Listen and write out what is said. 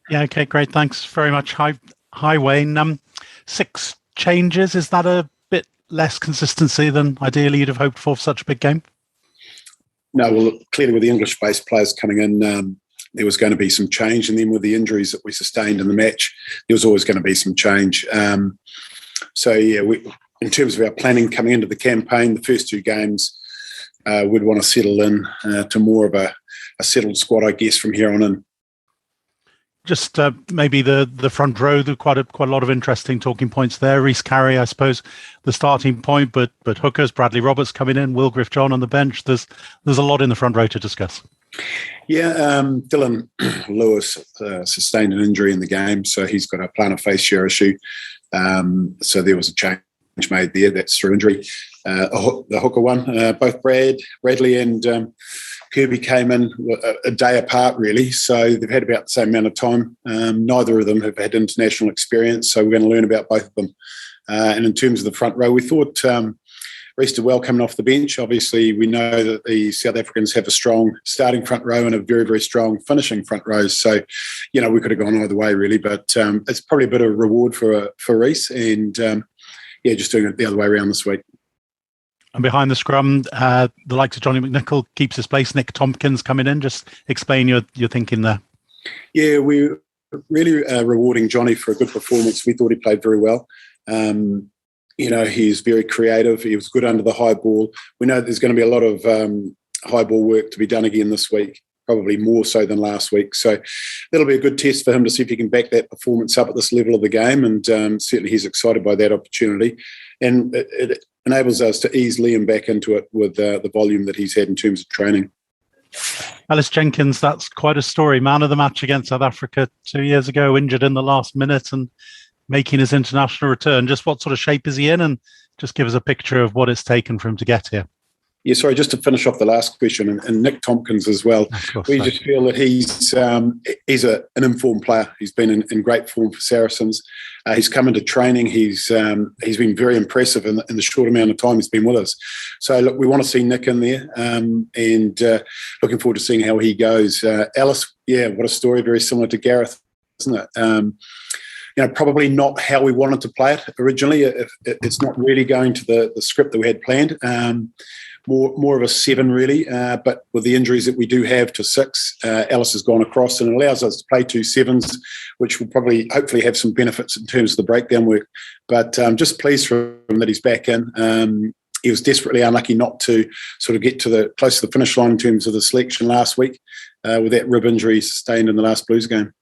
Yeah, okay, great. Thanks very much. Hi, Wayne. 6 changes. Is that a bit less consistency than ideally you'd have hoped for such a big game? No, well, clearly with the English-based players coming in, there was going to be some change. And then with the injuries that we sustained in the match, there was always going to be some change. So, yeah, in terms of our planning coming into the campaign, the first 2 games, we'd want to settle in to more of a settled squad, I guess, from here on in. Just maybe the front row, there quite a lot of interesting talking points there. Rhys Carey, I suppose, the starting point, but hookers, Bradley Roberts coming in, Will Griff-John on the bench. There's a lot in the front row to discuss. Yeah, Dylan Lewis sustained an injury in the game, so he's got a plantar fascia issue. So there was a change made there. That's through injury. The hooker one, both Bradley and Kirby came in a day apart, really, so they've had about the same amount of time. Neither of them have had international experience, so we're going to learn about both of them. And in terms of the front row, we thought Rhys did well coming off the bench. Obviously, we know that the South Africans have a strong starting front row and a very, very strong finishing front row. So, we could have gone either way, really, but it's probably a bit of a reward for Rhys, and just doing it the other way around this week. And behind the scrum, the likes of Johnny McNichol keeps his place. Nick Tompkins coming in. Just explain your thinking there. Yeah, we're really rewarding Johnny for a good performance. We thought he played very well. He's very creative. He was good under the high ball. We know there's going to be a lot of high ball work to be done again this week, probably more so than last week. So that'll be a good test for him to see if he can back that performance up at this level of the game. And certainly he's excited by that opportunity. And it enables us to ease Liam back into it with the volume that he's had in terms of training. Ellis Jenkins, that's quite a story. Man of the match against South Africa 2 years ago, injured in the last minute and making his international return. Just what sort of shape is he in? And just give us a picture of what it's taken for him to get here. Yeah, sorry, just to finish off the last question, and Nick Tompkins as well. We just feel that he's an informed player. He's been in great form for Saracens. He's come into training. He's been very impressive in the short amount of time he's been with us. So, look, we want to see Nick in there, and looking forward to seeing how he goes. Alice, yeah, what a story. Very similar to Gareth, isn't it? Probably not how we wanted to play it originally. It's not really going to the script that we had planned. More of a 7, really. But with the injuries that we do have to 6, Alice has gone across and it allows us to play 2 7s, which will probably hopefully have some benefits in terms of the breakdown work. But just pleased for him that he's back in. He was desperately unlucky not to sort of get close to the finish line in terms of the selection last week with that rib injury sustained in the last Blues game.